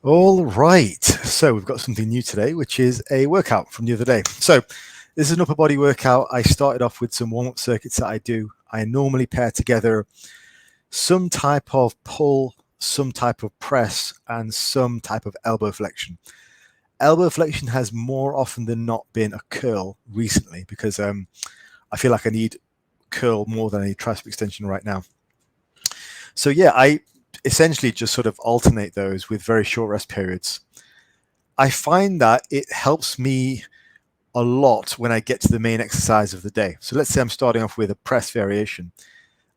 All right, so we've got something new today, which is a workout from the other day. So this is an upper body workout. I started off with some warm-up circuits that I do. I normally pair together some type of pull, some type of press, and some type of elbow flexion. Elbow flexion has more often than not been a curl recently because I feel like I need curl more than I need tricep extension right now. So yeah, I essentially just sort of alternate those with very short rest periods. I find that it helps me a lot when I get to the main exercise of the day. So let's say I'm starting off with a press variation.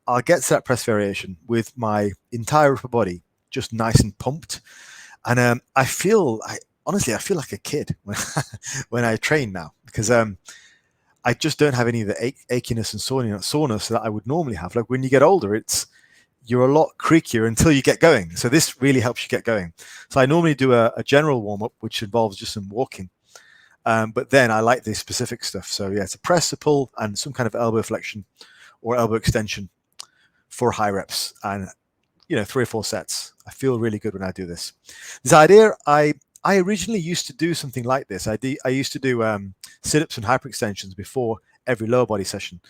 I'll get to that press variation with my entire upper body just nice and pumped. And honestly, I feel like a kid when, when I train now because I just don't have any of the achiness and soreness that I would normally have. Like when you get older, you're a lot creakier until you get going. So this really helps you get going. So I normally do a general warm-up, which involves just some walking. But then I like the specific stuff. So yeah, it's a press, a pull, and some kind of elbow flexion or elbow extension for high reps and 3 or 4 sets. I feel really good when I do this. This idea, I originally used to do something like this. I used to do sit-ups and hyperextensions before every lower body session.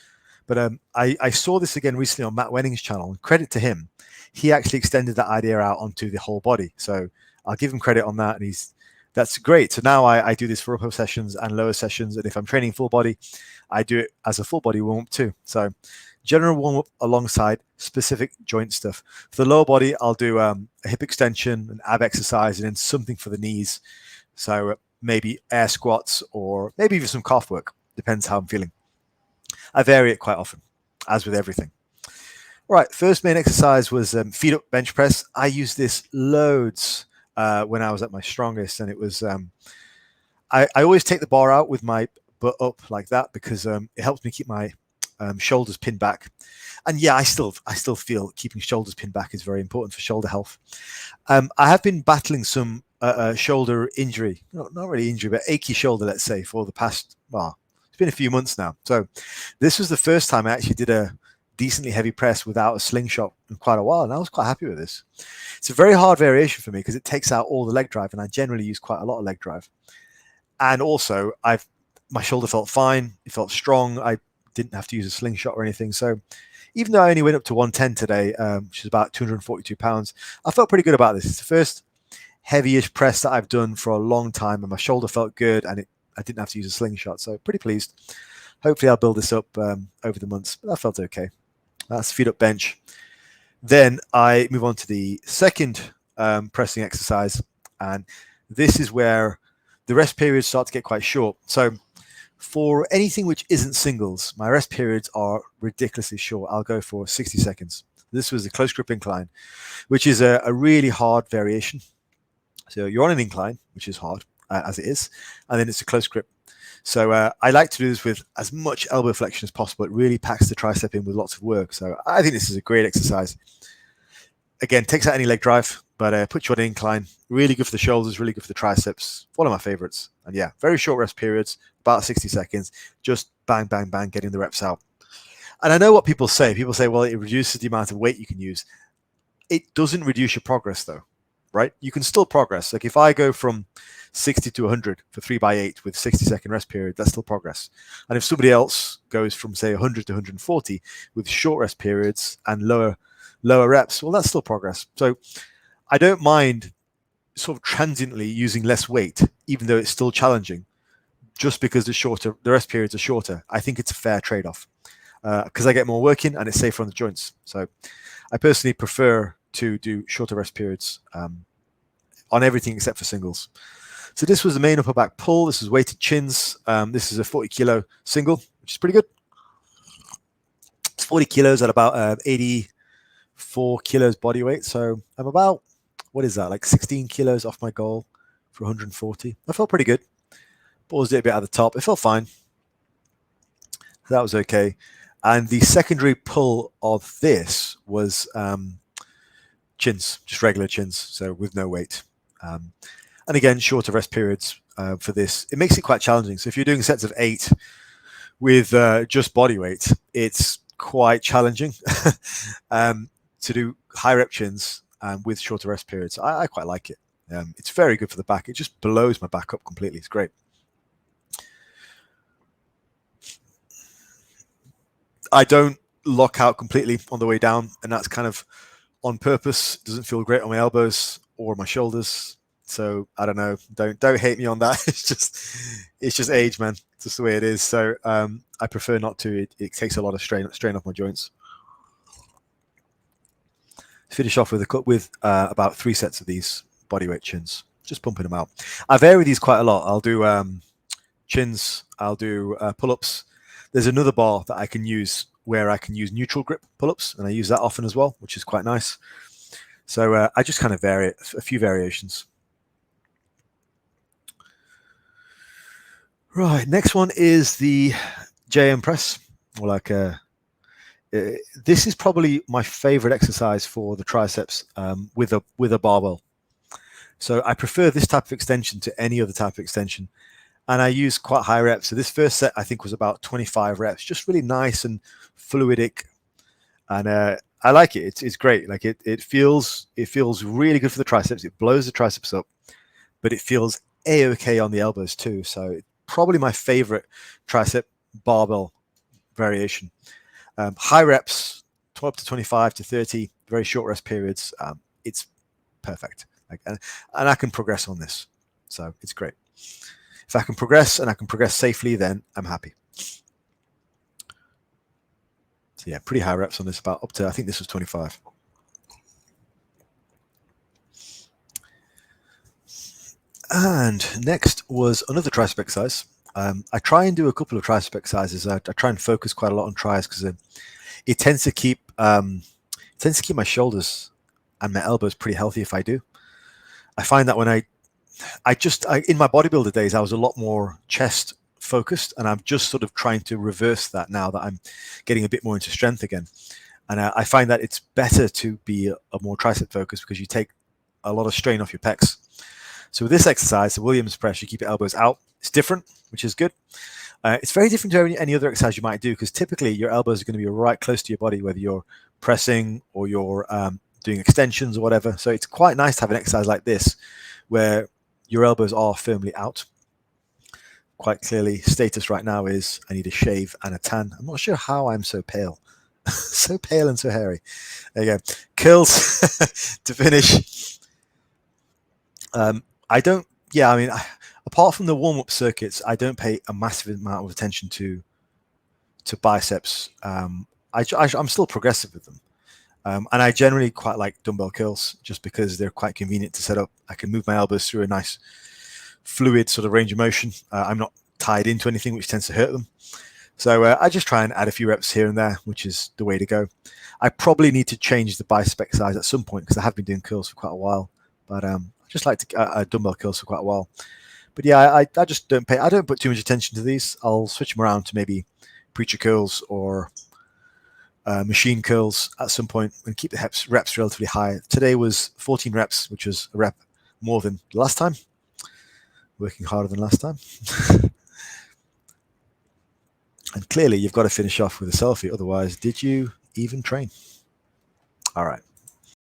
But I saw this again recently on Matt Wenning's channel, and credit to him, he actually extended that idea out onto the whole body. So I'll give him credit on that, and that's great. So now I do this for upper sessions and lower sessions, and if I'm training full body, I do it as a full body warm-up too. So general warm-up alongside specific joint stuff. For the lower body, I'll do a hip extension, an ab exercise, and then something for the knees. So maybe air squats or maybe even some calf work, depends how I'm feeling. I vary it quite often, as with everything. All right, first main exercise was feet up bench press. I used this loads when I was at my strongest, and it was I always take the bar out with my butt up like that because it helps me keep my shoulders pinned back. And yeah, I still feel keeping shoulders pinned back is very important for shoulder health. I have been battling some shoulder injury, not really injury, but achy shoulder, let's say, for the past, it's been a few months now. So this was the first time I actually did a decently heavy press without a slingshot in quite a while, and I was quite happy with this. It's a very hard variation for me because it takes out all the leg drive, and I generally use quite a lot of leg drive. And also, my shoulder felt fine. It felt strong. I didn't have to use a slingshot or anything. So even though I only went up to 110 today, which is about 242 pounds, I felt pretty good about this. It's the first heavyish press that I've done for a long time, and my shoulder felt good, and I didn't have to use a slingshot. So pretty pleased. Hopefully I'll build this up over the months, but that felt okay. That's feet up bench. Then I move on to the second pressing exercise, and this is where the rest periods start to get quite short. So for anything which isn't singles, my rest periods are ridiculously short. I'll go for 60 seconds. This was a close grip incline, which is a really hard variation. So you're on an incline, which is hard as it is, and then it's a close grip. So I like to do this with as much elbow flexion as possible. It really packs the tricep in with lots of work. So I think this is a great exercise. Again, takes out any leg drive, but puts you on an incline. Really good for the shoulders, really good for the triceps. One of my favorites. And yeah, very short rest periods, about 60 seconds. Just bang, bang, bang, getting the reps out. And I know what people say. People say, well, it reduces the amount of weight you can use. It doesn't reduce your progress, though, right? You can still progress. Like if I go from 60 to 100 for 3x8 with 60-second rest period, that's still progress. And if somebody else goes from, say, 100 to 140 with short rest periods and lower reps, well, that's still progress. So I don't mind sort of transiently using less weight, even though it's still challenging, just because the rest periods are shorter. I think it's a fair trade-off because I get more work in and it's safer on the joints. So I personally prefer to do shorter rest periods on everything except for singles. So this was the main upper back pull. This is weighted chins. This is a 40 kilo single, which is pretty good. It's 40 kilos at about 84 kilos body weight. So I'm about, what is that, like 16 kilos off my goal for 140. I felt pretty good. Paused it a bit at the top. It felt fine. So that was okay. And the secondary pull of this was chins, just regular chins, so with no weight. And again, shorter rest periods for this. It makes it quite challenging. So if you're doing sets of 8 with just body weight, it's quite challenging to do high rep chins with shorter rest periods. I quite like it. It's very good for the back. It just blows my back up completely. It's great. I don't lock out completely on the way down, and that's kind of on purpose. It doesn't feel great on my elbows or my shoulders. So I don't know. Don't hate me on that. It's just age, man. It's just the way it is. So I prefer not to. It takes a lot of strain off my joints. Finish off with about 3 sets of these bodyweight chins. Just pumping them out. I vary these quite a lot. I'll do chins. I'll do pull-ups. There's another bar that I can use where I can use neutral grip pull-ups, and I use that often as well, which is quite nice. So I just kind of vary it, a few variations. Right, next one is the JM press. Or like this is probably my favorite exercise for the triceps with a barbell. So I prefer this type of extension to any other type of extension. And I use quite high reps. So this first set, I think, was about 25 reps, just really nice and fluidic. And I like it. It's great. Like it feels really good for the triceps. It blows the triceps up, but it feels a-okay on the elbows too. So probably my favorite tricep barbell variation. High reps, 12 to 25 to 30, very short rest periods. It's perfect. And I can progress on this. So it's great. If I can progress and I can progress safely, then I'm happy. So yeah, pretty high reps on this, about up to, I think this was 25. And next was another tricep exercise. I try and do a couple of tricep exercises. I try and focus quite a lot on tris because it tends to keep my shoulders and my elbows pretty healthy if I do. I find that when I in my bodybuilder days, I was a lot more chest focused, and I'm just sort of trying to reverse that now that I'm getting a bit more into strength again. And I find that it's better to be a more tricep focused because you take a lot of strain off your pecs. So with this exercise, the Williams press, you keep your elbows out. It's different, which is good. It's very different to any other exercise you might do because typically your elbows are going to be right close to your body, whether you're pressing or you're doing extensions or whatever. So it's quite nice to have an exercise like this where your elbows are firmly out. Quite clearly, status right now is I need a shave and a tan. I'm not sure how I'm so pale. So pale and so hairy. There you go. Curls to finish. Apart from the warm-up circuits, I don't pay a massive amount of attention to biceps. I'm still progressive with them. And I generally quite like dumbbell curls just because they're quite convenient to set up. I can move my elbows through a nice fluid sort of range of motion. I'm not tied into anything which tends to hurt them. So I just try and add a few reps here and there, which is the way to go. I probably need to change the bicep exercise at some point because I have been doing curls for quite a while. But I just like to dumbbell curls for quite a while. But yeah, I just don't put too much attention to these. I'll switch them around to maybe preacher curls or machine curls at some point and keep the reps relatively high. Today was 14 reps, which was a rep more than last time. Working harder than last time. And clearly you've got to finish off with a selfie. Otherwise, did you even train? All right.